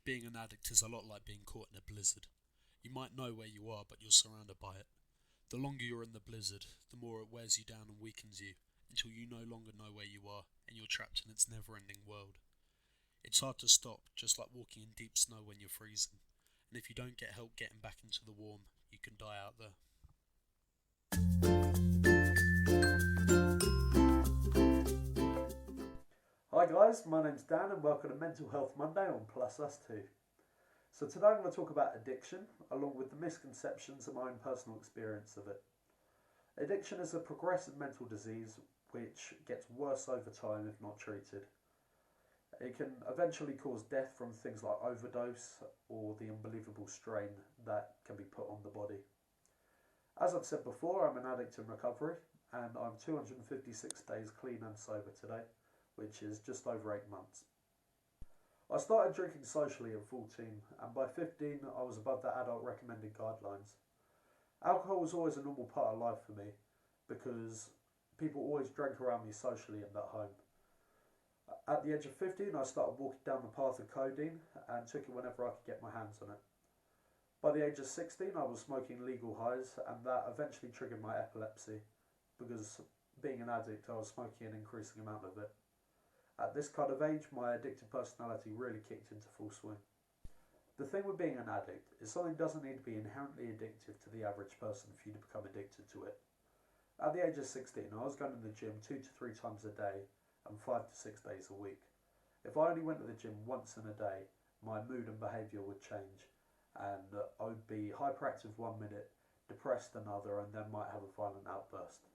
Being an addict is a lot like being caught in a blizzard. You might know where you are, but you're surrounded by it. The longer you're in the blizzard, the more it wears you down and weakens you, until you no longer know where you are, and you're trapped in its never-ending world. It's hard to stop, just like walking in deep snow when you're freezing, and if you don't get help getting back into the warm, you can die out there. Hi guys, my name's Dan and welcome to Mental Health Monday on Plus Us 2. So today I'm going to talk about addiction along with the misconceptions and my own personal experience of it. Addiction is a progressive mental disease which gets worse over time if not treated. It can eventually cause death from things like overdose or the unbelievable strain that can be put on the body. As I've said before, I'm an addict in recovery and I'm 256 days clean and sober today, which is just over 8 months. I started drinking socially at 14 and by 15 I was above the adult recommended guidelines. Alcohol was always a normal part of life for me because people always drank around me socially and at home. At the age of 15 I started walking down the path of codeine and took it whenever I could get my hands on it. By the age of 16 I was smoking legal highs and that eventually triggered my epilepsy because being an addict I was smoking an increasing amount of it. At this kind of age, my addictive personality really kicked into full swing. The thing with being an addict is something doesn't need to be inherently addictive to the average person for you to become addicted to it. At the age of 16, I was going to the gym 2 to 3 times a day and 5 to 6 days a week. If I only went to the gym once in a day, my mood and behaviour would change and I would be hyperactive 1 minute, depressed another, and then might have a violent outburst.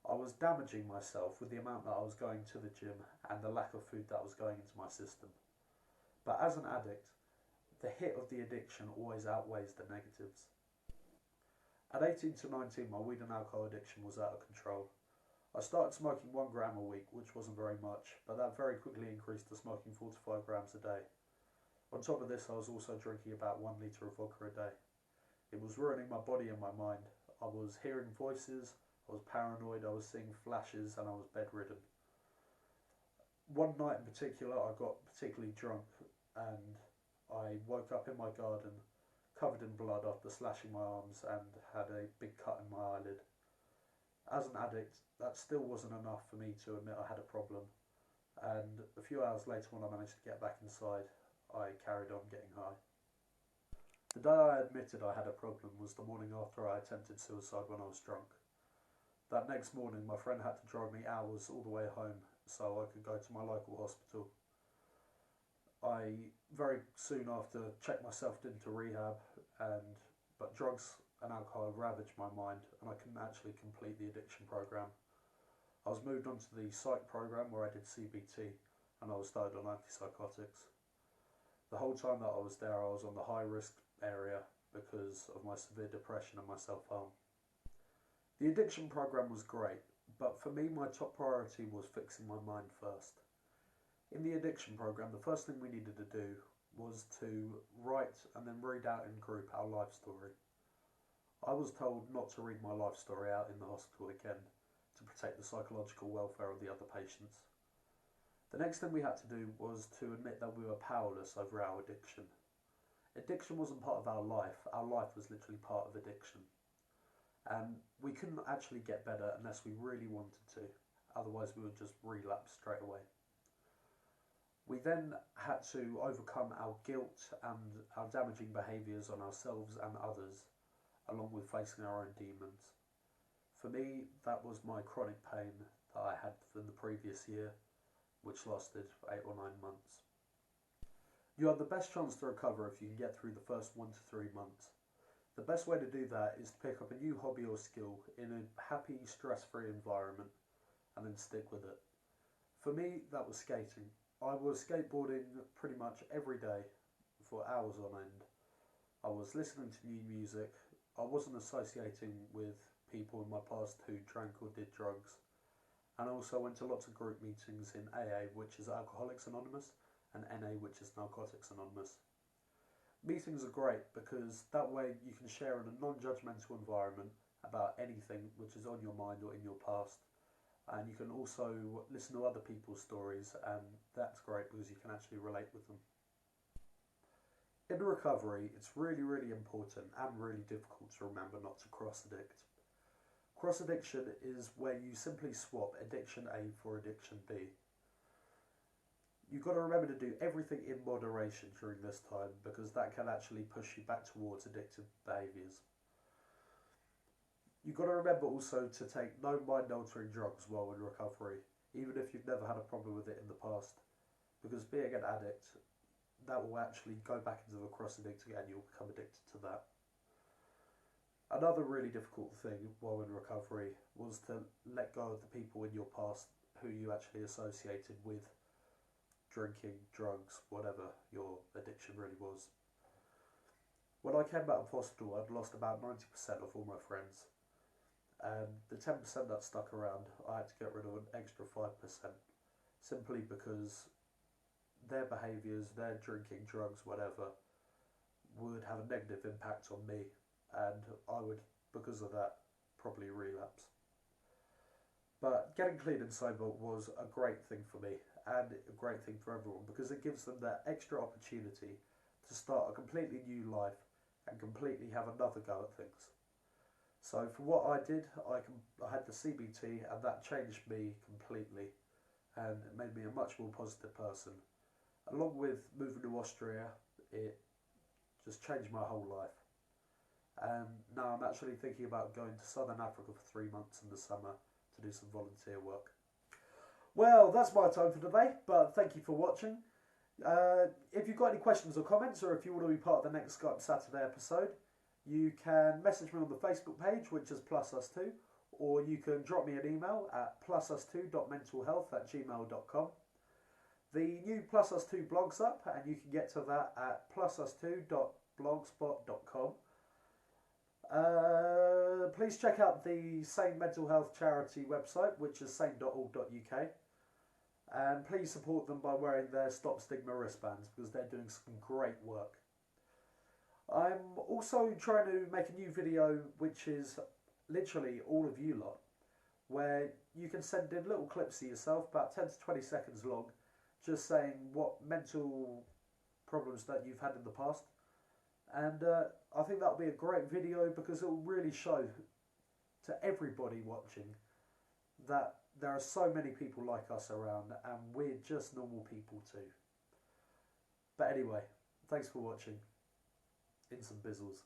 I was damaging myself with the amount that I was going to the gym and the lack of food that was going into my system. But as an addict, the hit of the addiction always outweighs the negatives. At 18 to 19, my weed and alcohol addiction was out of control. I started smoking 1 gram a week, which wasn't very much, but that very quickly increased to smoking 4 to 5 grams a day. On top of this, I was also drinking about 1 litre of vodka a day. It was ruining my body and my mind. I was hearing voices, I was paranoid, I was seeing flashes, and I was bedridden. One night in particular, I got particularly drunk and I woke up in my garden covered in blood after slashing my arms and had a big cut in my eyelid. As an addict, that still wasn't enough for me to admit I had a problem, and a few hours later, when I managed to get back inside, I carried on getting high. The day I admitted I had a problem was the morning after I attempted suicide when I was drunk. That next morning, my friend had to drive me hours all the way home so I could go to my local hospital. I very soon after checked myself into rehab, but drugs and alcohol ravaged my mind and I couldn't actually complete the addiction program. I was moved on to the psych program where I did CBT and I was started on antipsychotics. The whole time that I was there, I was on the high risk area because of my severe depression and my self-harm. The addiction program was great, but for me my top priority was fixing my mind first. In the addiction program, the first thing we needed to do was to write and then read out in group our life story. I was told not to read my life story out in the hospital again to protect the psychological welfare of the other patients. The next thing we had to do was to admit that we were powerless over our addiction. Addiction wasn't part of our life was literally part of addiction. And we couldn't actually get better unless we really wanted to, otherwise we would just relapse straight away. We then had to overcome our guilt and our damaging behaviours on ourselves and others, along with facing our own demons. For me, that was my chronic pain that I had in the previous year, which lasted 8 or 9 months. You have the best chance to recover if you can get through the first 1 to 3 months. The best way to do that is to pick up a new hobby or skill in a happy, stress-free environment and then stick with it. For me, that was skating. I was skateboarding pretty much every day for hours on end. I was listening to new music. I wasn't associating with people in my past who drank or did drugs. And I also went to lots of group meetings in AA, which is Alcoholics Anonymous, and NA, which is Narcotics Anonymous. Meetings are great because that way you can share in a non-judgmental environment about anything which is on your mind or in your past, and you can also listen to other people's stories, and that's great because you can actually relate with them. In recovery, it's really, really important and really difficult to remember not to cross addict. Cross addiction is where you simply swap addiction A for addiction B. You've got to remember to do everything in moderation during this time, because that can actually push you back towards addictive behaviours. You've got to remember also to take no mind-altering drugs while in recovery, even if you've never had a problem with it in the past, because being an addict, that will actually go back into the cross addict again. You'll become addicted to that. Another really difficult thing while in recovery was to let go of the people in your past who you actually associated with drinking, drugs, whatever your addiction really was. When I came out of hospital, I'd lost about 90% of all my friends. And the 10% that stuck around, I had to get rid of an extra 5%, simply because their behaviours, their drinking, drugs, whatever, would have a negative impact on me, and I would, because of that, probably relapse. But getting clean and sober was a great thing for me, and a great thing for everyone, because it gives them that extra opportunity to start a completely new life and completely have another go at things. So for what I did, I had the CBT, and that changed me completely, and it made me a much more positive person. Along with moving to Austria, it just changed my whole life. And now I'm actually thinking about going to Southern Africa for 3 months in the summer to do some volunteer work. Well, that's my time for today, but thank you for watching. If you've got any questions or comments, or if you want to be part of the next Skype Saturday episode, you can message me on the Facebook page, which is +us2, or you can drop me an email at plusus2.mentalhealth@gmail.com. The new +us2 blog's up, and you can get to that at plusus2.blogspot.com. Please check out the Sane Mental Health Charity website, which is sane.org.uk. And please support them by wearing their Stop Stigma wristbands, because they're doing some great work. I'm also trying to make a new video, which is literally all of you lot, where you can send in little clips of yourself, about 10 to 20 seconds long, just saying what mental problems that you've had in the past. And I think that'll be a great video, because it will really show to everybody watching that there are so many people like us around, and we're just normal people too. But anyway, thanks for watching. In some bizzles.